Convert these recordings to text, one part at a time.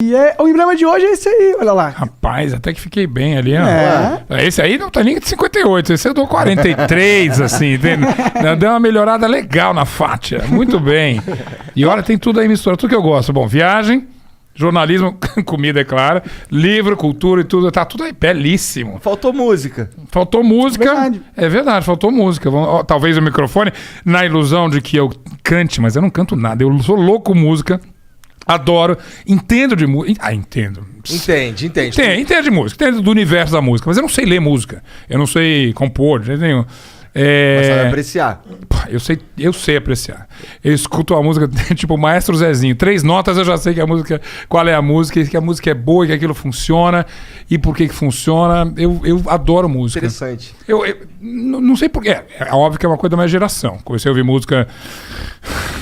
o emblema de hoje é esse aí, olha lá. Rapaz, até que fiquei bem ali, ó. Esse aí não tá nem de 58, esse eu dou 43, assim, entende? Deu uma melhorada legal na faixa, muito bem. E olha, tem tudo aí misturado, tudo que eu gosto. Bom, viagem, jornalismo, comida, é claro, livro, cultura e tudo, tá tudo aí, belíssimo. Faltou música. Faltou música. Verdade. É verdade, faltou música. Talvez o microfone, na ilusão de que eu cante, mas eu não canto nada, eu sou louco com música. Adoro, entendo de música. Entendo. Entende. Entendo de música, entendo do universo da música, mas eu não sei ler música. Eu não sei compor, de jeito nenhum. Mas sabe apreciar. Eu sei apreciar. Eu escuto a música, tipo o Maestro Zezinho. 3 notas eu já sei que a música, qual é a música, que a música é boa, que aquilo funciona e por que funciona. Eu adoro música. Interessante. Eu não sei porquê. É óbvio que é uma coisa da minha geração. Comecei a ouvir música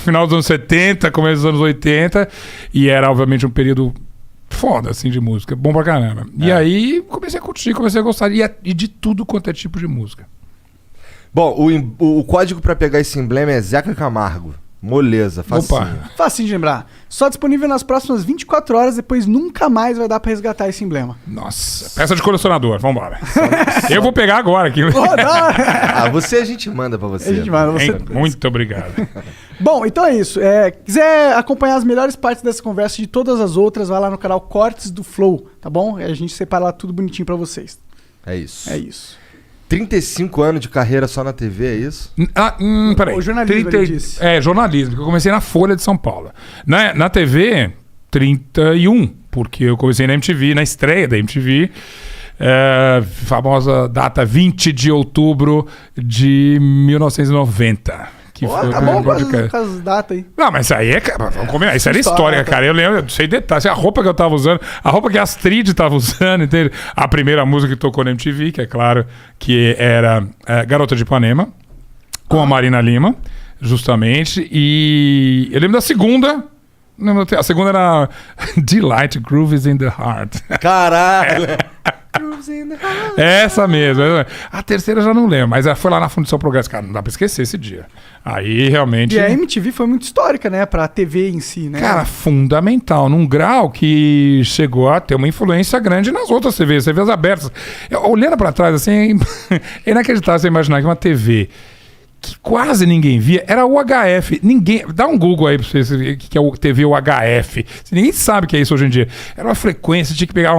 final dos anos 70, começo dos anos 80, e era obviamente um período foda, assim, de música. Bom pra caramba. E aí comecei a curtir, comecei a gostar. E de tudo quanto é tipo de música. Bom, o código pra pegar esse emblema é Zeca Camargo. Moleza, facinho. Opa. Facinho de lembrar. Só disponível nas próximas 24 horas, depois nunca mais vai dar pra resgatar esse emblema. Nossa, peça de colecionador, vambora. Eu vou pegar agora aqui. A gente manda pra você. A gente manda, você... Muito obrigado. Bom, então é isso. Quiser acompanhar as melhores partes dessa conversa e de todas as outras, vai lá no canal Cortes do Flow, tá bom? A gente separa lá tudo bonitinho pra vocês. É isso. É isso. 35 anos de carreira só na TV, é isso? Peraí. O jornalismo, ele disse. Jornalismo, que eu comecei na Folha de São Paulo. Na TV, 31, porque eu comecei na MTV, na estreia da MTV, famosa data 20 de outubro de 1990. Que foi tá bom com as datas aí. Não, mas isso aí vamos combinar. Isso era história, cara. Eu lembro, sei detalhes. A roupa que eu tava usando, a roupa que a Astrid tava usando, entende? A primeira música que tocou na MTV, que é claro que era Garota de Ipanema, com a Marina Lima, justamente. E eu lembro da segunda. A segunda era Delight, Grooves in the Heart. Caralho! Essa mesmo. A terceira eu já não lembro, mas foi lá na Fundição Progresso. Cara, não dá pra esquecer esse dia. Aí realmente. E a MTV foi muito histórica, né? Pra TV em si, né? Cara, fundamental. Num grau que chegou a ter uma influência grande nas outras TVs abertas. Olhando pra trás, assim, é inacreditável você imaginar que uma TV que quase ninguém via, era o UHF. Ninguém... Dá um Google aí pra vocês ver o que é o TV UHF. Ninguém sabe o que é isso hoje em dia. Era uma frequência, tinha que pegar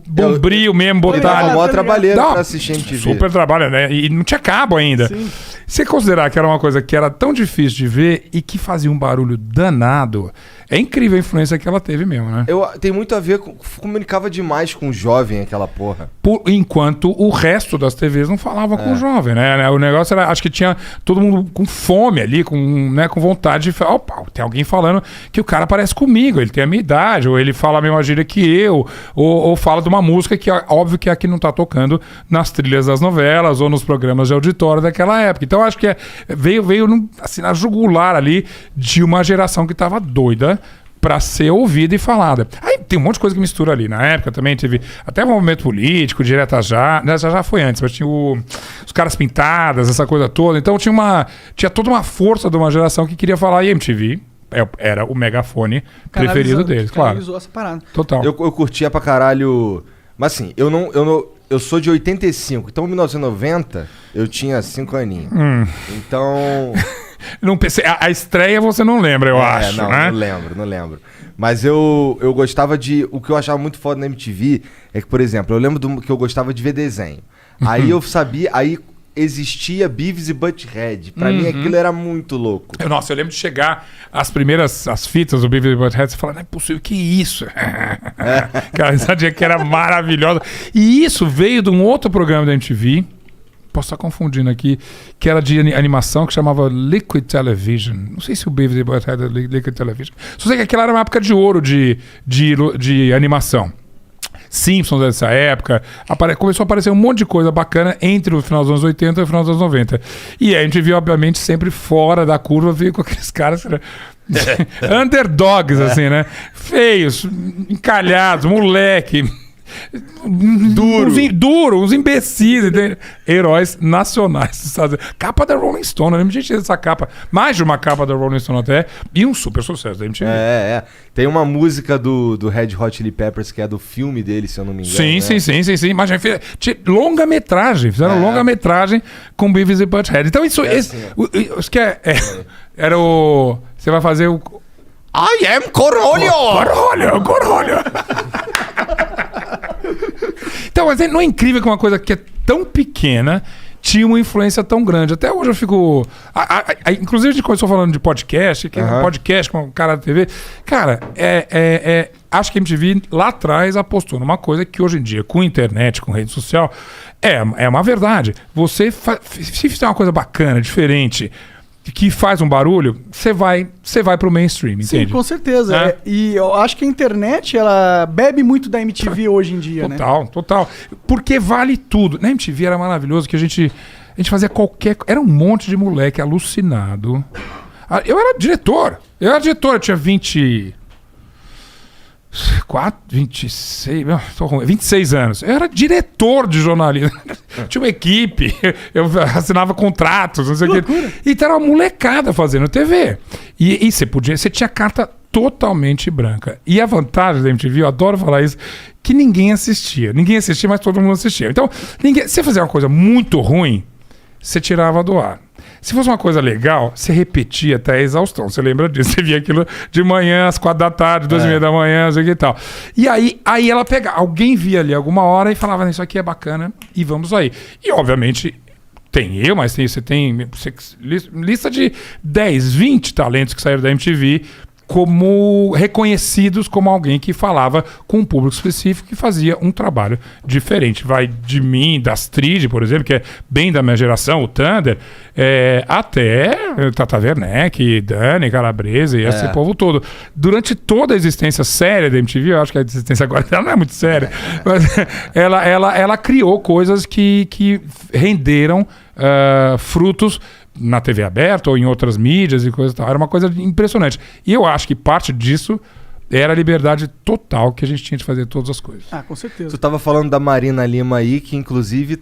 bombril mesmo, botar... Era mó trabalheiro pra assistir MTV. Super trabalho, né? E não tinha cabo ainda. Sim. Se considerar que era uma coisa que era tão difícil de ver e que fazia um barulho danado, é incrível a influência que ela teve mesmo, né? Tem muito a ver com... Comunicava demais com o jovem, aquela porra. Enquanto o resto das TVs não falava com o jovem, né? O negócio era... Acho que tinha todo mundo com fome ali, com vontade de falar, opa, tem alguém falando que o cara parece comigo, ele tem a minha idade, ou ele fala a mesma gíria que eu, ou fala de uma música que óbvio que aqui não tá tocando nas trilhas das novelas ou nos programas de auditório daquela época. Então acho que veio assim, na jugular ali de uma geração que tava doida para ser ouvida e falada. Aí tem um monte de coisa que mistura ali. Na época também teve até um movimento político, direta já. Já foi antes, mas tinha os caras pintadas, essa coisa toda. Então tinha toda uma força de uma geração que queria falar. E MTV era o megafone preferido deles, claro. Essa parada. Total. Eu curtia pra caralho. Mas assim, eu sou de 85, então em 1990 eu tinha 5 aninhos. Então. Não pensei, a estreia você não lembra, eu acho. Não, né? não lembro. Mas eu gostava de... O que eu achava muito foda na MTV é que, por exemplo, eu lembro que eu gostava de ver desenho. Aí eu sabia... Aí existia Beavis e Butthead. Pra mim aquilo era muito louco. Nossa, eu lembro de chegar as fitas do Beavis e Butthead e falar, não é possível, que isso? Cara, essa que era maravilhosa. E isso veio de um outro programa da MTV, posso estar confundindo aqui, que era de animação, que chamava Liquid Television. Não sei se o Beavis e Butthead era Liquid Television. Só sei que aquela era uma época de ouro de animação. Simpsons dessa época, começou a aparecer um monte de coisa bacana entre o final dos anos 80 e o final dos anos 90. E a gente viu, obviamente, sempre fora da curva, veio com aqueles caras underdogs, assim, né? Feios, encalhados, moleque. Uns imbecis, entendeu? Heróis nacionais. Capa da Rolling Stone, eu lembro de gente dessa capa. Mais de uma capa da Rolling Stone até. E um super sucesso da MTV. Tem uma música do Red Hot Chili Peppers que é do filme dele, se eu não me engano. Sim. Imagina, longa-metragem. Fizeram longa-metragem com Beavis e Butthead. Então isso que era o... Você vai fazer o... I am Corolho! Corolho! Então, mas não é incrível que uma coisa que é tão pequena tinha uma influência tão grande. Até hoje eu fico... inclusive, a gente começou falando de podcast, que é um podcast com um cara da TV. Cara, acho que a MTV lá atrás apostou numa coisa que hoje em dia, com internet, com rede social, é uma verdade. Se fizer uma coisa bacana, diferente, que faz um barulho, você vai pro mainstream, entende? Sim, com certeza. E eu acho que a internet, ela bebe muito da MTV hoje em dia, Total. Porque vale tudo. Na MTV era maravilhoso que a gente fazia qualquer... Era um monte de moleque alucinado. Eu era diretor. Eu tinha 26 anos. Eu era diretor de jornalismo. Tinha uma equipe, eu assinava contratos, não sei o quê. Então era uma molecada fazendo TV. E você tinha carta totalmente branca. E a vantagem da MTV, eu adoro falar isso, que ninguém assistia. Ninguém assistia, mas todo mundo assistia. Então, se você fazia uma coisa muito ruim, você tirava do ar. Se fosse uma coisa legal, você repetia até a exaustão. Você lembra disso? Você via aquilo de manhã, às 4 da tarde, 2h30 da manhã, sei e tal. E aí ela pegava. Alguém via ali alguma hora e falava, isso aqui é bacana e vamos aí. E, obviamente, você tem lista de 10, 20 talentos que saíram da MTV como reconhecidos como alguém que falava com um público específico e fazia um trabalho diferente. Vai de mim, da Astrid, por exemplo, que é bem da minha geração, o Thunder, até Tata Werneck, Dani Calabresa e esse povo todo. Durante toda a existência séria da MTV, eu acho que a existência agora não é muito séria, mas ela criou coisas que renderam frutos na TV aberta ou em outras mídias e coisa e tal. Era uma coisa impressionante. E eu acho que parte disso era a liberdade total que a gente tinha de fazer todas as coisas. Com certeza. Tu tava falando da Marina Lima aí, que inclusive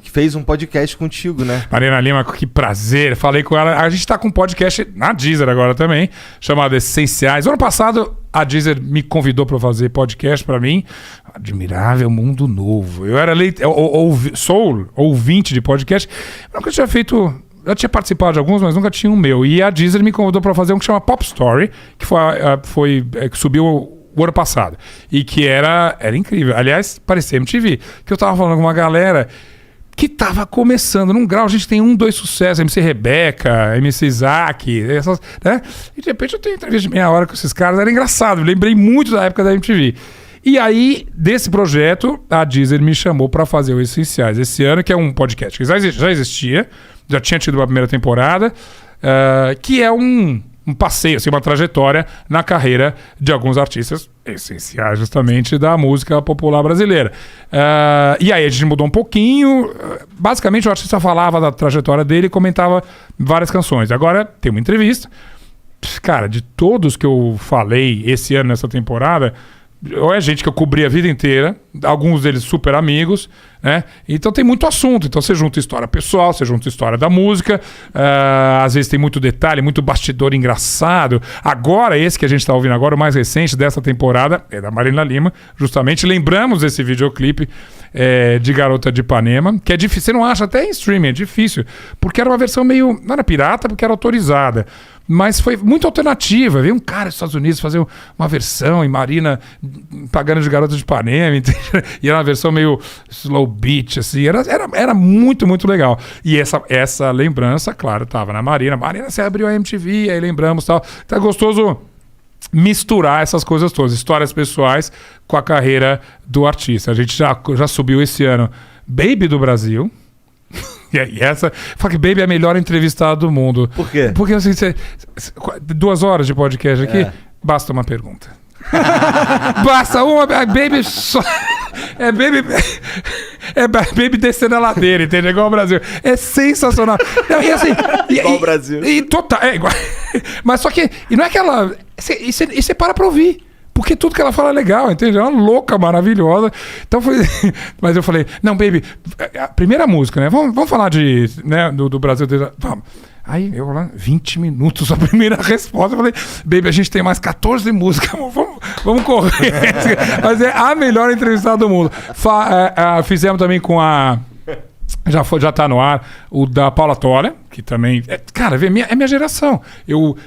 que fez um podcast contigo, né? Marina Lima, que prazer. Falei com ela. A gente tá com um podcast na Deezer agora também, chamado Essenciais. Ano passado, a Deezer me convidou para fazer podcast para mim. Admirável Mundo Novo. Eu era sou ouvinte de podcast. Eu nunca tinha feito... Eu tinha participado de alguns, mas nunca tinha um meu. E a Deezer me convidou para fazer um que chama Pop Story, que que subiu o ano passado. E que era incrível. Aliás, parecia MTV. Que eu tava falando com uma galera que tava começando num grau. A gente tem 2 sucessos, MC Rebeca, MC Isaac, né? E de repente eu tenho entrevista de meia hora com esses caras. Era engraçado, eu lembrei muito da época da MTV. E aí, desse projeto, a Deezer me chamou para fazer o Essenciais esse ano, que é um podcast que já existia, já tinha tido uma primeira temporada, que é um passeio, assim, uma trajetória na carreira de alguns artistas essenciais, justamente, da música popular brasileira. E aí a gente mudou um pouquinho. Basicamente, o artista falava da trajetória dele e comentava várias canções. Agora, tem uma entrevista. Cara, de todos que eu falei esse ano, nessa temporada... Ou é gente que eu cobri a vida inteira, alguns deles super amigos, né? Então tem muito assunto. Então você junta história pessoal, você junta história da música, às vezes tem muito detalhe, muito bastidor engraçado. Agora, esse que a gente está ouvindo agora, o mais recente dessa temporada, é da Marina Lima, justamente. Lembramos esse videoclipe de Garota de Ipanema, que é difícil, você não acha até em streaming, é difícil, porque era uma versão meio, não era pirata, porque era autorizada. Mas foi muito alternativa. Veio um cara dos Estados Unidos fazer uma versão e Marina pagando de Garota de Ipanema. E era uma versão meio slow beat, assim. Era muito, muito legal. E essa lembrança, claro, tava na Marina. Marina, você abriu a MTV, aí lembramos e tal. Então é gostoso misturar essas coisas todas. Histórias pessoais com a carreira do artista. A gente já subiu esse ano Baby do Brasil. E essa... Fala que Baby é a melhor entrevistada do mundo. Por quê? Porque assim, 2 horas de podcast aqui, basta uma pergunta. Basta uma... Baby só... Baby descendo a ladeira, entendeu? Igual o Brasil. É sensacional. Não, e assim... Igual o Brasil. Total, igual. Mas só que... E não é aquela... E você para pra ouvir. Porque tudo que ela fala é legal, entende? É uma louca, maravilhosa. Então foi... Mas eu falei, não, baby, a primeira música, né? Vamos falar do Brasil. Vamos. Aí eu lá, 20 minutos a primeira resposta. Eu falei, baby, a gente tem mais 14 músicas, vamos correr. Mas é a melhor entrevistada do mundo. Fizemos também com a... Já tá no ar o da Paula Toller, que também... cara, é minha geração.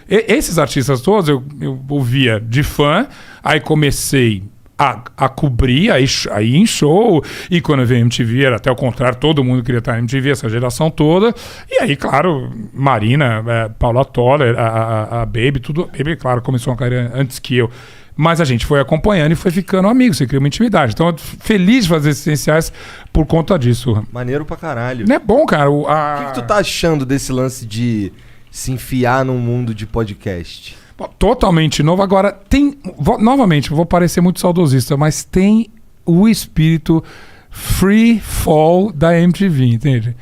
Esses artistas todos eu ouvia de fã, aí comecei a cobrir, aí em show, e quando veio MTV era até o contrário, todo mundo queria estar na MTV, essa geração toda, e aí, claro, Marina, Paula Toller, a Baby, tudo... Baby, claro, começou uma carreira antes que eu. Mas a gente foi acompanhando e foi ficando amigo, você cria uma intimidade. Então, eu tô feliz de fazer essenciais por conta disso. Maneiro pra caralho. Não é bom, cara? O que tu tá achando desse lance de se enfiar num mundo de podcast? Totalmente novo. Agora, novamente, vou parecer muito saudosista, mas tem o espírito free fall da MTV, entende?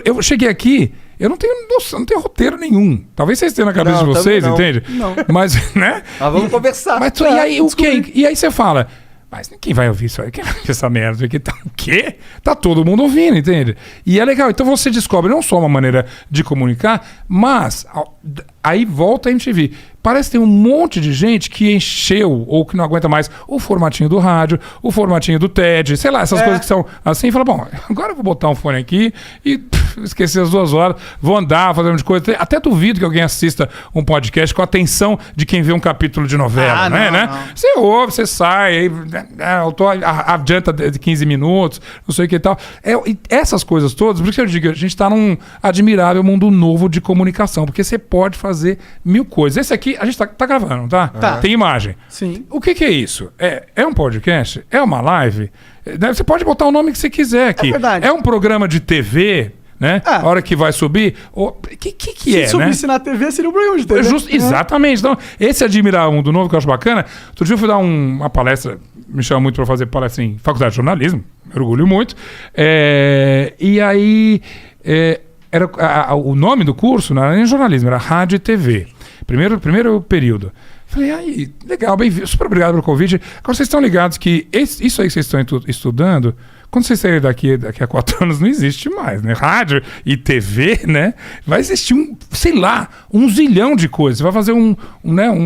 Eu cheguei aqui... Eu não tenho noção, não tenho roteiro nenhum. Talvez vocês tenham na cabeça de vocês, entende? Não. Mas, né? Mas vamos conversar. Mas, e aí, e aí você fala, mas quem vai ouvir isso aí? Quem vai ouvir essa merda aqui? O quê? Tá todo mundo ouvindo, entende? E é legal. Então você descobre não só uma maneira de comunicar, mas aí volta a MTV. Parece que tem um monte de gente que encheu ou que não aguenta mais o formatinho do rádio, o formatinho do TED, sei lá, essas coisas que são assim. E fala, bom, agora eu vou botar um fone aqui e esquecer as 2 horas, vou andar, fazer um monte de coisa. Até duvido que alguém assista um podcast com a atenção de quem vê um capítulo de novela, né? Você ouve, você sai, adianta de 15 minutos, não sei o que e tal. Essas coisas todas, por isso que eu digo, a gente está num admirável mundo novo de comunicação, porque você pode fazer 1000 coisas. Esse aqui, a gente tá gravando, tá? Tem imagem. Sim. O que é isso? É um podcast? É uma live? Você pode botar o nome que você quiser aqui. É verdade. É um programa de TV, né? A hora que vai subir. O que é, né? Se subisse na TV, seria um programa de TV. Exatamente. Então, esse admirar o mundo novo que eu acho bacana. Outro dia eu fui dar uma palestra, me chama muito para fazer palestra em faculdade de jornalismo, me orgulho muito. E aí, o nome do curso não era nem jornalismo, era rádio e TV. Primeiro período. Falei, aí, legal, bem-vindo, super obrigado pelo convite. Agora vocês estão ligados que isso aí que vocês estão estudando, quando vocês saírem daqui a 4 anos, não existe mais, né? Rádio e TV, né? Vai existir sei lá, 1 zilhão de coisas. Você vai fazer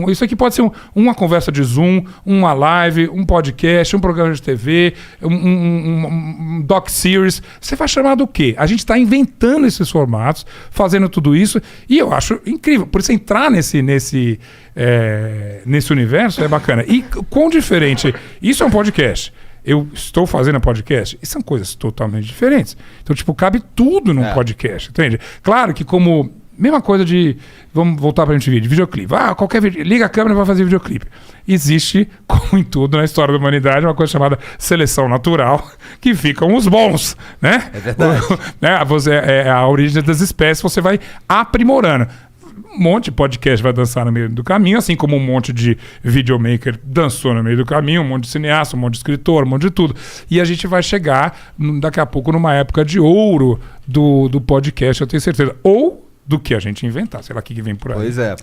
isso aqui pode ser uma conversa de Zoom, uma live, um podcast, um programa de TV, um doc-series. Você vai chamar do quê? A gente está inventando esses formatos, fazendo tudo isso, e eu acho incrível. Por isso, entrar nesse universo é bacana. E quão diferente... Isso é um podcast. Eu estou fazendo podcast, e são coisas totalmente diferentes. Então, cabe tudo num podcast, entende? Claro que mesma coisa de... Vamos voltar para a gente ver, de videoclipe. Qualquer vídeo, liga a câmera e vai fazer videoclipe. Existe, como em tudo na história da humanidade, uma coisa chamada seleção natural, que ficam os bons, né? É verdade. A origem das espécies, você vai aprimorando. Um monte de podcast vai dançar no meio do caminho, assim como um monte de videomaker dançou no meio do caminho, um monte de cineasta, um monte de escritor, um monte de tudo. E a gente vai chegar daqui a pouco numa época de ouro do podcast, eu tenho certeza. Ou do que a gente inventar, sei lá o que vem por aí. Pois é.